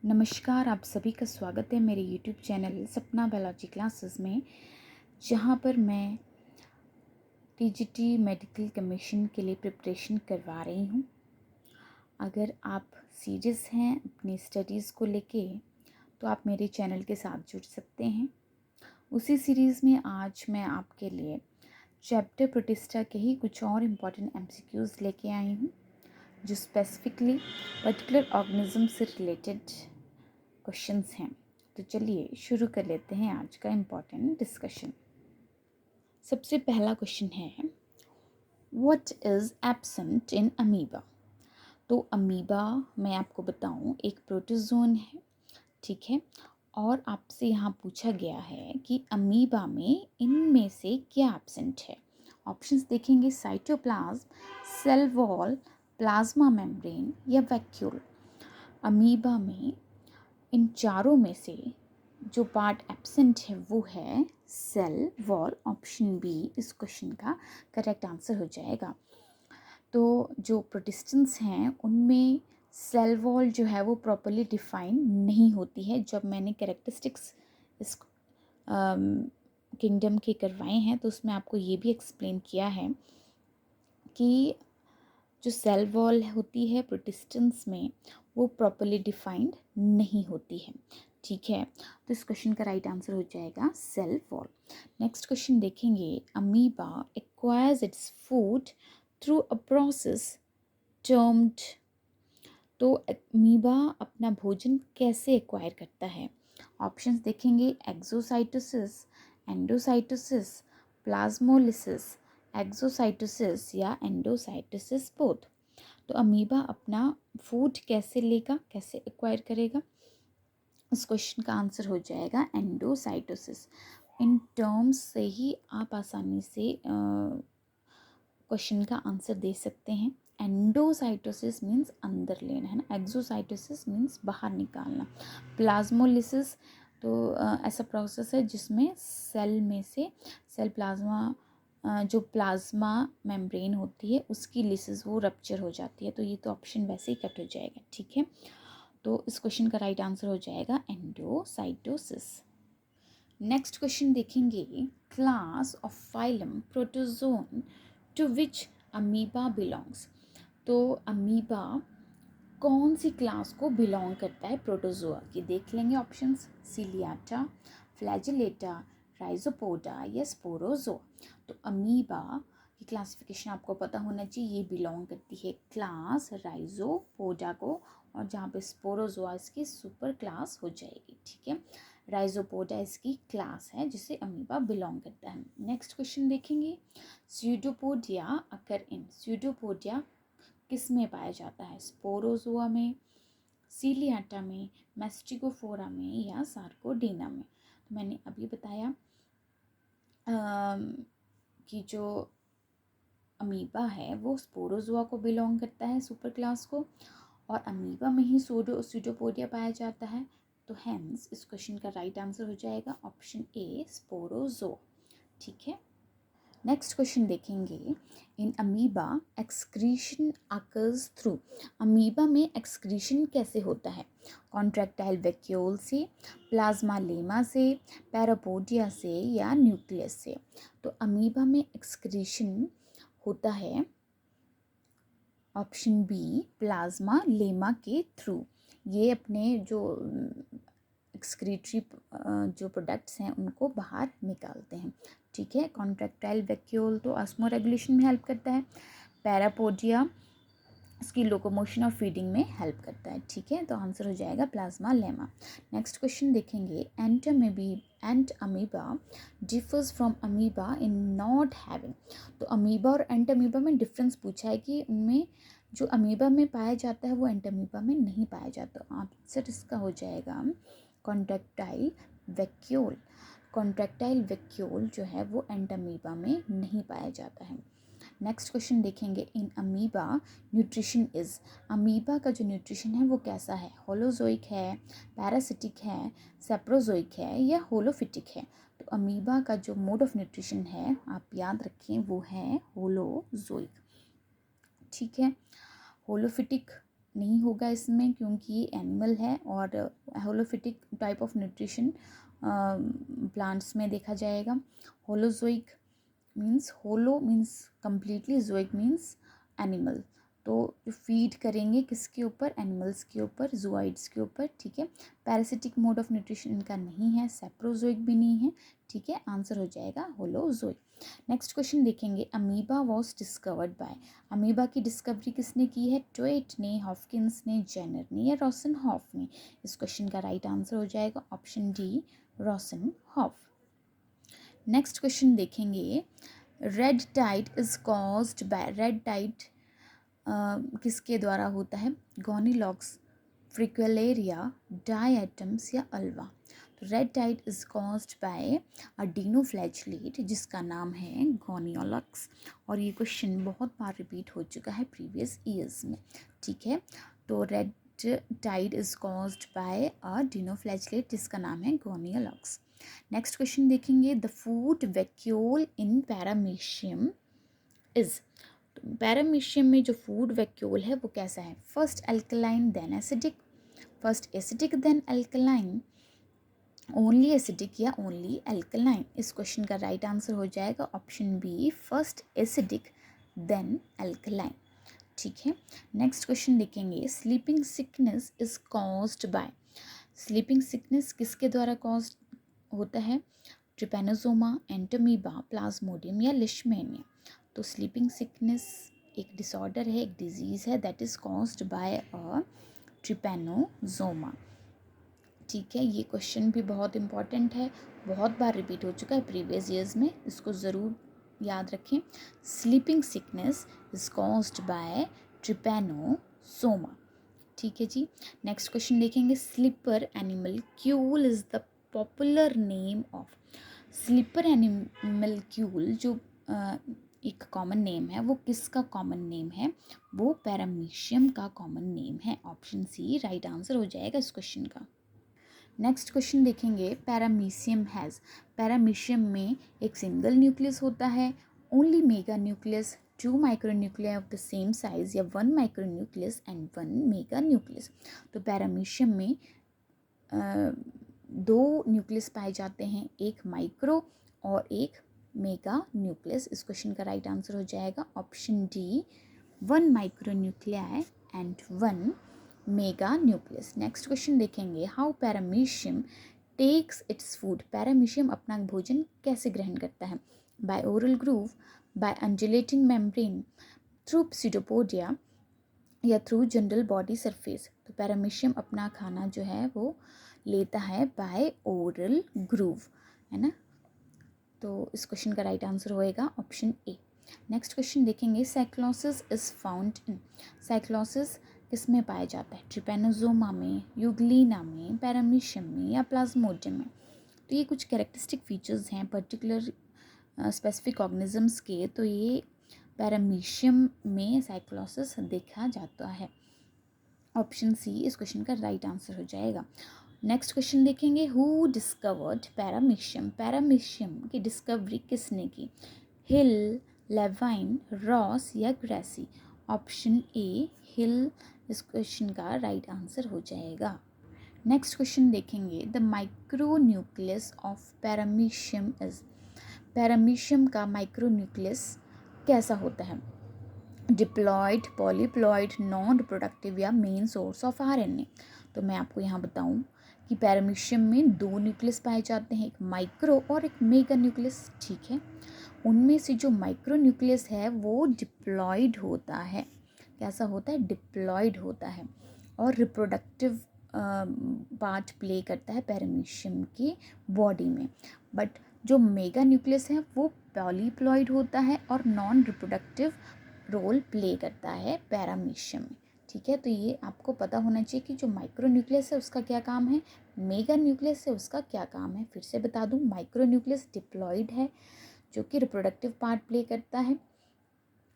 नमस्कार, आप सभी का स्वागत है मेरे यूट्यूब चैनल सपना बायोलॉजी क्लासेस में, जहां पर मैं टीजीटी मेडिकल कमीशन के लिए प्रिपरेशन करवा रही हूं। अगर आप सीरियस हैं अपनी स्टडीज़ को लेके तो आप मेरे चैनल के साथ जुड़ सकते हैं। उसी सीरीज़ में आज मैं आपके लिए चैप्टर प्रोटिस्टा के ही कुछ और इम्पॉर्टेंट एमसीक्यूज़ लेके आई हूँ, जो स्पेसिफिकली पर्टिकुलर ऑर्गेनिज्म से रिलेटेड क्वेश्चंस हैं। तो चलिए शुरू कर लेते हैं आज का इम्पॉर्टेंट डिस्कशन। सबसे पहला क्वेश्चन है, what is absent in amoeba. तो अमीबा मैं आपको बताऊं एक प्रोटोजोन है, ठीक है। और आपसे यहाँ पूछा गया है कि अमीबा में इनमें से क्या एब्सेंट है। ऑप्शंस देखेंगे, cytoplasm, cell wall, plasma membrane या वैक्यूल। अमीबा में इन चारों में से जो पार्ट एब्सेंट है वो है सेल वॉल। ऑप्शन बी इस क्वेश्चन का करेक्ट आंसर हो जाएगा। तो जो प्रोटिस्टेंट्स हैं उनमें सेल वॉल जो है वो प्रॉपरली डिफाइन नहीं होती है। जब मैंने कैरेक्टरिस्टिक्स इस किंगडम के करवाए हैं तो उसमें आपको ये भी एक्सप्लेन किया है कि जो सेल वॉल होती है प्रोटिस्टेंट्स में वो प्रॉपरली डिफाइंड नहीं होती है, ठीक है। तो इस क्वेश्चन का राइट आंसर हो जाएगा सेल वॉल। नेक्स्ट क्वेश्चन देखेंगे, amoeba acquires its food through a process termed. तो अमीबा अपना भोजन कैसे एक्वायर करता है। ऑप्शंस देखेंगे, एक्सोसाइटोसिस, एंडोसाइटोसिस, प्लाज्मोलिसिस, एक्सोसाइटोसिस या एंडोसाइटोसिस बोथ। तो अमीबा अपना फूड कैसे लेगा, कैसे एक्वायर करेगा। इस क्वेश्चन का आंसर हो जाएगा एंडोसाइटोसिस। इन टर्म्स से ही आप आसानी से क्वेश्चन का आंसर दे सकते हैं। एंडोसाइटोसिस मीन्स अंदर लेना है ना, एक्सोसाइटोसिस मीन्स बाहर निकालना। प्लाज्मोलिसिस तो ऐसा प्रोसेस है जिसमें सेल में से सेल प्लाज्मा जो प्लाज्मा मेम्ब्रेन होती है उसकी लिसिस वो रप्चर हो जाती है। तो ये तो ऑप्शन वैसे ही कट हो जाएगा, ठीक है। तो इस क्वेश्चन का राइट आंसर हो जाएगा एंडोसाइटोसिस। नेक्स्ट क्वेश्चन देखेंगे, class of phylum protozoan to which amoeba belongs. तो अमीबा कौन सी क्लास को बिलोंग करता है प्रोटोजोआ की, देख लेंगे ऑप्शंस, सीलियाटा, फ्लैजिलेटा, राइजोपोडा या स्पोरोजोआ। तो अमीबा की क्लासिफिकेशन आपको पता होना चाहिए, ये बिलोंग करती है क्लास राइजोपोडा को, और जहाँ पे स्पोरोजोआ इसकी सुपर क्लास हो जाएगी, ठीक है। राइजोपोडा इसकी क्लास है जिसे अमीबा बिलोंग करता है। नेक्स्ट क्वेश्चन देखेंगे, स्यूडोपोडिया अकर इन। स्यूडोपोडिया किस में पाया जाता है, स्पोरोजोआ में, सीलियाटा में, मैस्टिगोफोरा में या सार्कोडेना में। तो मैंने अभी बताया कि जो अमीबा है वो स्पोरोजोआ को बिलोंग करता है, सुपर क्लास को, और अमीबा में ही स्यूडोपोडिया पाया जाता है। तो हेंस इस क्वेश्चन का राइट आंसर हो जाएगा ऑप्शन ए स्पोरोजोआ, ठीक है। नेक्स्ट क्वेश्चन देखेंगे, in amoeba excretion occurs through. Amoeba में एक्सक्रीशन कैसे होता है, कॉन्ट्रैक्टाइल वैक्यूल से, प्लाज्मा लेमा से, पैरापोडिया से या न्यूक्लियस से। तो अमीबा में एक्सक्रीशन होता है ऑप्शन बी प्लाज्मा लेमा के थ्रू। ये अपने जो एक्सक्रीटरी जो प्रोडक्ट्स हैं उनको बाहर निकालते हैं, ठीक है। कॉन्ट्रैक्टाइल वैक्यूल तो ऑस्मो रेगुलेशन में हेल्प करता है, पैरापोडिया इसकी लोकोमोशन और फीडिंग में हेल्प करता है, ठीक है। तो आंसर हो जाएगा प्लाज्मा लेमा। नेक्स्ट क्वेश्चन देखेंगे, entamoeba differs from amoeba in not having. तो अमीबा और एंट अमीबा में डिफरेंस पूछा है कि उनमें जो अमीबा में पाया जाता है वो एंट अमीबा में नहीं पाया जाता। आंसर इसका हो जाएगा कॉन्ट्रैक्टाइल वैक्यूल। कॉन्ट्रैक्टाइल वैक्यूल जो है वो एंट अमीबा में नहीं पाया जाता है। नेक्स्ट क्वेश्चन देखेंगे, in amoeba nutrition is. Amoeba का जो न्यूट्रिशन है वो कैसा है, होलोजोइक है, पैरासिटिक है, सेप्रोजोइक है या होलोफिटिक है। तो अमीबा का जो मोड ऑफ न्यूट्रिशन है आप याद रखें वो है होलोजोइक, ठीक है। होलोफिटिक नहीं होगा इसमें, क्योंकि ये एनिमल है और होलोफिटिक टाइप ऑफ न्यूट्रिशन प्लांट्स में देखा जाएगा। होलोजोइक मीन्स, होलो मीन्स कंप्लीटली, जोइक मीन्स एनिमल। तो फीड करेंगे किसके ऊपर, एनिमल्स के ऊपर, जूआइड्स के ऊपर, ठीक है। पैरासिटिक मोड ऑफ न्यूट्रिशन इनका नहीं है, सेप्रोजोइक भी नहीं है, ठीक है। आंसर हो जाएगा होलोजोइक। नेक्स्ट क्वेश्चन देखेंगे, amoeba was discovered by. Amoeba की डिस्कवरी किसने की है, ट्वेट ने, हॉफकिंस ने, जेनर ने या रॉसनहॉफ ने। इस क्वेश्चन का राइट आंसर हो जाएगा ऑप्शन डी, रॉसनहॉफ। नेक्स्ट क्वेश्चन देखेंगे, red tide is caused by. Red tide किसके द्वारा होता है, गोनीलॉक्स, फ्रिक्वेलेरिया, डायटम्स या अल्वा। तो red tide is caused by a dinoflagellate जिसका नाम है गोनियोलॉक्स। और ये क्वेश्चन बहुत बार रिपीट हो चुका है प्रीवियस ईयर्स में, ठीक है। तो red tide is caused by a dinoflagellate जिसका नाम है गोनियोलॉक्स। नेक्स्ट क्वेश्चन देखेंगे, the food vacuole in paramecium is. Paramecium में जो फूड वैक्यूल है वो कैसा है, first alkaline then acidic, first acidic then alkaline, only acidic या ओनली अल्कलाइन। इस क्वेश्चन का राइट आंसर हो जाएगा option B, first acidic then alkaline, ठीक है। नेक्स्ट क्वेश्चन देखेंगे, sleeping sickness is caused by. Sleeping sickness किसके द्वारा कॉज्ड होता है, ट्रिपेनोसोमा, एंटोमीबा, प्लाज्मोडियम या लिशमेनिया। तो स्लीपिंग सिकनेस एक डिसऑर्डर है, एक डिजीज़ है that is caused by a Trypanosoma, ठीक है। ये क्वेश्चन भी बहुत इंपॉर्टेंट है, बहुत बार रिपीट हो चुका है प्रीवियस ईयर्स में, इसको ज़रूर याद रखें। Sleeping sickness is caused by trypanosoma, ठीक है जी। नेक्स्ट क्वेश्चन देखेंगे, slipper animalcule is the popular name of. Slipper animalcule जो एक कॉमन नेम है, वो किसका कॉमन नेम है, वो पैरामीशियम का कॉमन नेम है। ऑप्शन सी राइट आंसर हो जाएगा इस क्वेश्चन का। नेक्स्ट क्वेश्चन देखेंगे, पैरामीशियम हैज़। पैरामीशियम में एक सिंगल न्यूक्लियस होता है, only mega nucleus, 2 micronuclei of the same size या 1 माइक्रोन्यूक्लियस एंड 1 मेगा न्यूक्लियस। तो पैरामीशियम में 2 न्यूक्लियस पाए जाते हैं, एक माइक्रो और एक मेगा न्यूक्लियस। इस क्वेश्चन का राइट आंसर हो जाएगा option D, 1 micronuclei and 1 mega nucleus. Next question देखेंगे, how paramecium takes its food. Paramecium अपना भोजन कैसे ग्रहण करता है, by oral groove, by undulating membrane, through pseudopodia या थ्रू जनरल बॉडी सरफेस। तो पैरामीशियम अपना खाना जो है वो लेता है बाय ओरल ग्रूव, है ना। तो इस क्वेश्चन का राइट आंसर होएगा ऑप्शन ए। नेक्स्ट क्वेश्चन देखेंगे, cyclosis is found in. Cyclosis किस में पाया जाता है, ट्रिपेनोसोमा में, यूग्लिना में, पैरामीशियम में या प्लाज्मोडियम में। तो ये कुछ कैरेक्टरिस्टिक फीचर्स हैं पर्टिकुलर स्पेसिफिक ऑर्गेनिजम्स के, तो ये पैरामीशियम में साइक्लोसिस देखा जाता है। ऑप्शन सी इस क्वेश्चन का राइट आंसर हो जाएगा। नेक्स्ट क्वेश्चन देखेंगे, हु डिस्कवर्ड पैरामीशियम। पैरामीशियम की डिस्कवरी किसने की, हिल, लेवाइन, रॉस या ग्रेसी। ऑप्शन ए हिल इस क्वेश्चन का राइट आंसर हो जाएगा। नेक्स्ट क्वेश्चन देखेंगे, the micronucleus of paramecium is. Paramecium का माइक्रोन्यूक्लियस कैसा होता है, डिप्लॉयड, पॉलीप्लॉयड, नॉन रिप्रोडक्टिव या मेन सोर्स ऑफ आरएनए। तो मैं आपको यहाँ बताऊँ कि पैरामीशियम में 2 न्यूक्लियस पाए जाते हैं, एक माइक्रो और एक मेगा न्यूक्लियस, ठीक है। उनमें से जो माइक्रो न्यूक्लियस है वो डिप्लॉयड होता है, कैसा होता है, डिप्लॉयड होता है, और रिप्रोडक्टिव पार्ट प्ले करता है पैरामीशियम की बॉडी में। बट जो मेगा न्यूक्लियस है वो पॉलीप्लॉयड होता है और नॉन रिप्रोडक्टिव रोल प्ले करता है पैरामीशियम में, ठीक है। तो ये आपको पता होना चाहिए कि जो माइक्रो न्यूक्लियस है उसका क्या काम है, मेगा न्यूक्लियस है उसका क्या काम है। फिर से बता दूं, माइक्रो न्यूक्लियस डिप्लॉयड है जो कि रिप्रोडक्टिव पार्ट प्ले करता है,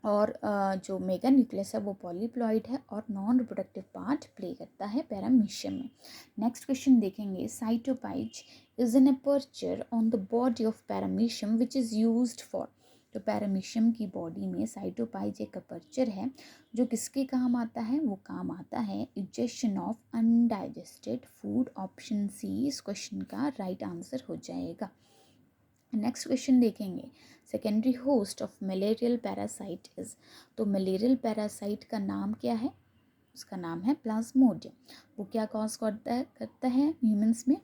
और जो मेगा न्यूक्लियस है वो पॉलीप्लॉयड है और नॉन रिप्रोडक्टिव पार्ट प्ले करता है पैरामीशियम में। नेक्स्ट क्वेश्चन देखेंगे, cytopyge is an aperture on the body of paramecium which is used for. तो पैरामीशियम की बॉडी में साइटोपाइज एक अपर्चर है जो किसके काम आता है, वो काम आता है ejection of undigested food. Option C इस क्वेश्चन का राइट आंसर हो जाएगा। नेक्स्ट क्वेश्चन देखेंगे, secondary host of malarial parasite is. तो मलेरियल पैरासाइट का नाम क्या है, उसका नाम है प्लाज्मोडियम। वो क्या कॉज करता है ह्यूमंस में,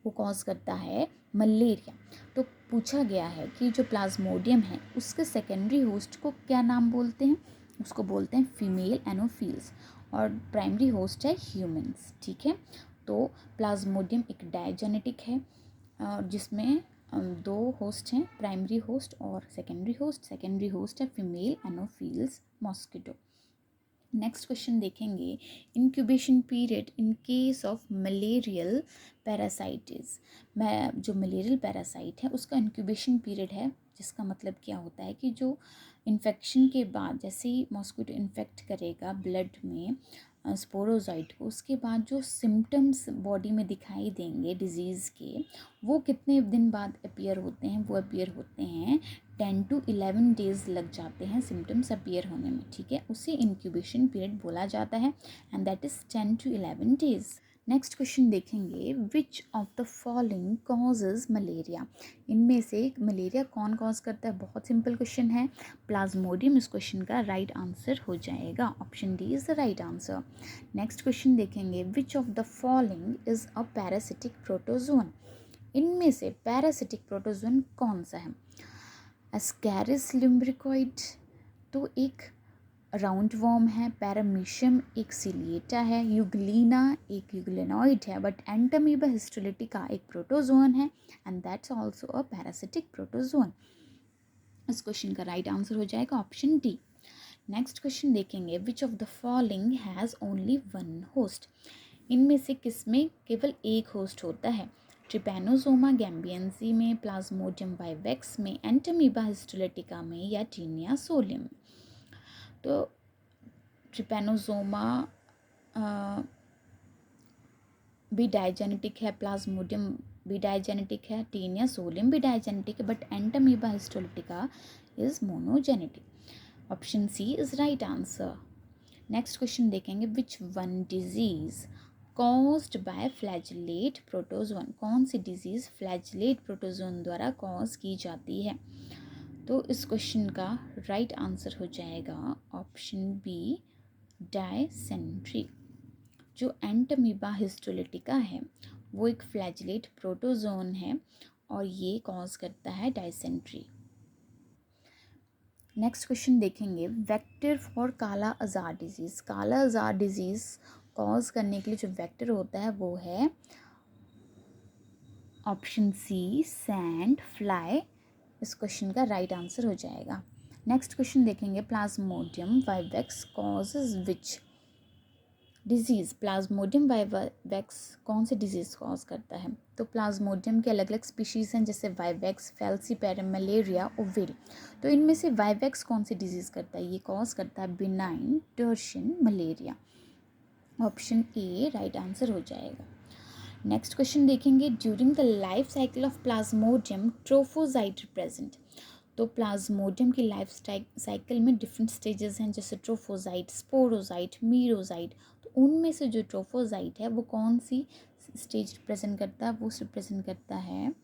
वो कॉज करता है मलेरिया। तो पूछा गया है कि जो प्लाज्मोडियम है उसके सेकेंडरी होस्ट को क्या नाम बोलते हैं, उसको बोलते हैं फीमेल एनोफिल्स, और प्राइमरी होस्ट है ह्यूमंस। ठीक है, तो प्लाज्मोडियम एक डायजेनेटिक है जिसमें दो होस्ट हैं, प्राइमरी होस्ट और सेकेंडरी होस्ट। सेकेंडरी होस्ट है female anopheles mosquito. Next question देखेंगे, incubation period in case of malarial parasites. जो मलेरियल पैरासाइट है उसका इंक्यूबेशन पीरियड है, जिसका मतलब क्या होता है कि जो इन्फेक्शन के बाद, जैसे ही मॉस्किटो इन्फेक्ट करेगा ब्लड में स्पोरोजाइट को, उसके बाद जो सिम्टम्स बॉडी में दिखाई देंगे डिजीज़ के, वो कितने दिन बाद अपीयर होते हैं, वो अपीयर होते हैं 10 to 11 डेज़ लग जाते हैं सिम्टम्स अपीयर होने में। ठीक है, उसे इंक्यूबेशन पीरियड बोला जाता है and that is 10 to 11 days. Next question देखेंगे, which of the following causes malaria. इनमें से मलेरिया कौन कॉज करता है, बहुत सिंपल क्वेश्चन है, प्लाज्मोडियम इस क्वेश्चन का राइट आंसर हो जाएगा। Option D is the right answer. Next question देखेंगे, which of the following is a parasitic protozoan. इनमें से पैरासिटिक प्रोटोजोन कौन सा है, एस्कैरिस लिम्ब्रिकॉइड तो एक राउंड वॉर्म है, पैरामीशियम एक सिलिएटा है, यूग्लिना एक यूग्लिनॉइड है, बट एंटामीबा हिस्टोलिटिका एक प्रोटोजोन है and that's also a parasitic protozoan. इस क्वेश्चन का राइट आंसर हो जाएगा ऑप्शन डी। नेक्स्ट क्वेश्चन देखेंगे, which of the following has only one host. इनमें से किसमें केवल एक होस्ट होता है, ट्रिपैनोसोमा गैम्बियंसी में, प्लाज्मोडियम वाइवेक्स में, एंटामीबा हिस्टोलिटिका में या टीनिया सोलियम में। तो ट्रिपैनोसोमा भी डायजेनेटिक है, प्लाज्मोडियम भी डायजेनेटिक है, टीनिया सोलियम भी डायजेनेटिक है, but entamoeba histolytica is monogenetic. Option C is right answer. Next question देखेंगे, which one disease caused by flagellate protozoan. कौन सी डिजीज़ फ्लैजिलेट प्रोटोजोन द्वारा कॉज की जाती है। तो इस क्वेश्चन का राइट आंसर हो जाएगा ऑप्शन बी, डायसेंट्री। जो एंटामीबा हिस्टोलिटिका है वो एक फ्लैजिलेट प्रोटोजोन है और ये कॉज करता है डायसेंट्री। नेक्स्ट क्वेश्चन देखेंगे, वेक्टर फॉर काला अज़ार डिजीज़। काला अज़ार डिजीज़ कॉज करने के लिए जो वेक्टर होता है वो है ऑप्शन सी, सैंड फ्लाई। इस क्वेश्चन का राइट आंसर हो जाएगा। नेक्स्ट क्वेश्चन देखेंगे, प्लाज्मोडियम वाइवेक्स कॉजेज विच डिजीज़। प्लाज्मोडियम वाइवेक्स कौन सी डिजीज़ कॉज करता है। तो प्लाज्मोडियम के अलग अलग स्पीशीज़ हैं, जैसे वाइवेक्स, फैल्सीपेरम, मलेरिया, ओविल। तो इनमें से वाइवेक्स कौन सी डिजीज़ करता है, ये कॉज करता है benign tertian malaria. Option A right answer हो जाएगा। नेक्स्ट क्वेश्चन देखेंगे, during the life cycle of plasmodium trophozoite present. तो प्लाज्मोडियम की लाइफ साइकिल में डिफरेंट स्टेजेस हैं, जैसे ट्रोफोजाइट, स्पोरोजाइट, मीरोजाइट। तो उनमें से जो ट्रोफोजाइट है वो कौन सी स्टेज रिप्रेजेंट करता है, वो रिप्रेजेंट करता है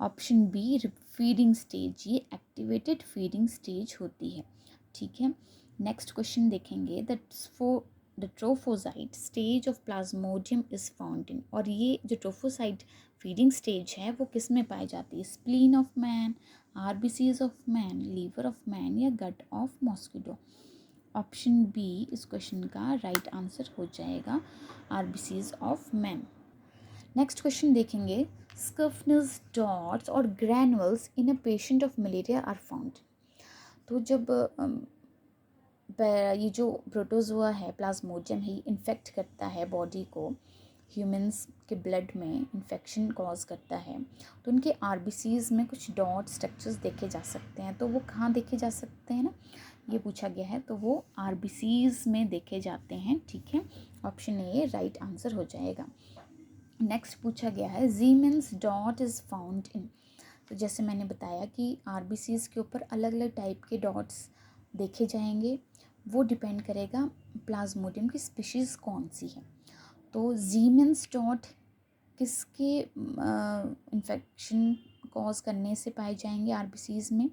ऑप्शन बी, फीडिंग स्टेज। ये एक्टिवेटेड फीडिंग स्टेज होती है। ठीक है, नेक्स्ट क्वेश्चन देखेंगे, the trophozoite stage of plasmodium is found in. और ये जो ट्रोफोसाइट फीडिंग स्टेज है वो किस में पाई जाती है, spleen of man, RBCs of man, liver of man या gut of mosquito. Option B इस क्वेश्चन का राइट आंसर हो जाएगा, RBCs of man. Next question देखेंगे, स्कफ्नस डॉट्स और granules in a patient of malaria are found. तो जब ये जो प्रोटोजोआ है प्लाज्मोडियम ही इन्फेक्ट करता है बॉडी को, ह्यूमंस के ब्लड में इन्फेक्शन कॉज करता है, तो उनके आरबीसीज़ में कुछ डॉट स्ट्रक्चर्स देखे जा सकते हैं। तो वो कहाँ देखे जा सकते हैं ना, ये पूछा गया है, तो वो आरबीसीज़ में देखे जाते हैं। ठीक है, ऑप्शन ए राइट आंसर हो जाएगा। नेक्स्ट पूछा गया है, Zeeman dot is found in. तो जैसे मैंने बताया कि आरबीसीज़ के ऊपर अलग अलग टाइप के डॉट्स देखे जाएंगे, वो डिपेंड करेगा प्लाज्मोडियम की स्पीशीज़ कौन सी है। तो ज़ीमेंस डॉट किसके इन्फेक्शन कॉज करने से पाए जाएंगे आरबीसीज़ में?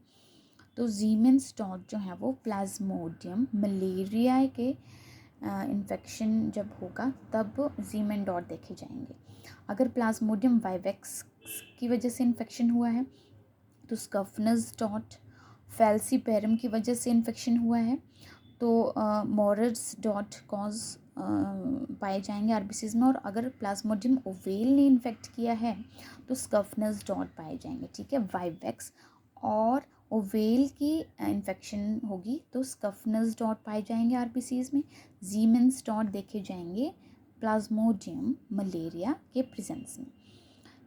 तो ज़ीमेंस डॉट जो है वो प्लाज्मोडियम मलेरिया के इन्फेक्शन जब होगा तब ज़ीमेन डॉट देखे जाएंगे। अगर प्लाज्मोडियम वाइवेक्स की वजह से इन्फेक्शन हुआ है तो स्कफनस डॉट, फैल्सीपेरम की वजह से इन्फेक्शन हुआ है तो मोरर्स डॉट कॉज पाए जाएंगे आरबीसीज में। और अगर प्लाज्मोडियम ओवेल ने इन्फेक्ट किया है तो स्कफनस डॉट पाए जाएंगे। ठीक है, वाइवेक्स और ओवेल की इन्फेक्शन होगी तो स्कफनस डॉट पाए जाएंगे आरबीसीज में। ज़ीमेंस डॉट देखे जाएंगे प्लाज्मोडियम मलेरिया के प्रेजेंस में।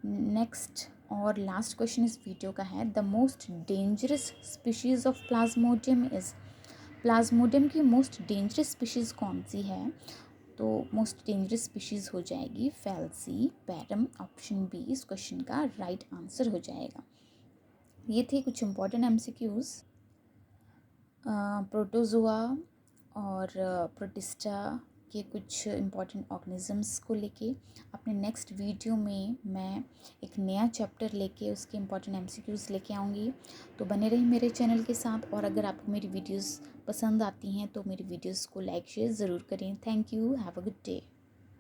नेक्स्ट और लास्ट क्वेश्चन इस वीडियो का है, the most dangerous species of Plasmodium is. Plasmodium की मोस्ट डेंजरस स्पीशीज़ कौन सी है? तो मोस्ट डेंजरस स्पीशीज़ हो जाएगी फैल्सीपेरम। ऑप्शन बी इस क्वेश्चन का राइट आंसर हो जाएगा। ये थे कुछ इंपॉर्टेंट एमसीक्यूज़ प्रोटोजोआ और प्रोटिस्टा के कुछ इम्पॉर्टेंट ऑर्गेनिजम्स को लेके। अपने नेक्स्ट वीडियो में मैं एक नया चैप्टर लेके उसके इम्पॉर्टेंट एमसीक्यूज़ लेके आऊँगी। तो बने रहिए मेरे चैनल के साथ, और अगर आपको मेरी वीडियोस पसंद आती हैं तो मेरी वीडियोस को लाइक शेयर ज़रूर करें। Thank you, have a good day.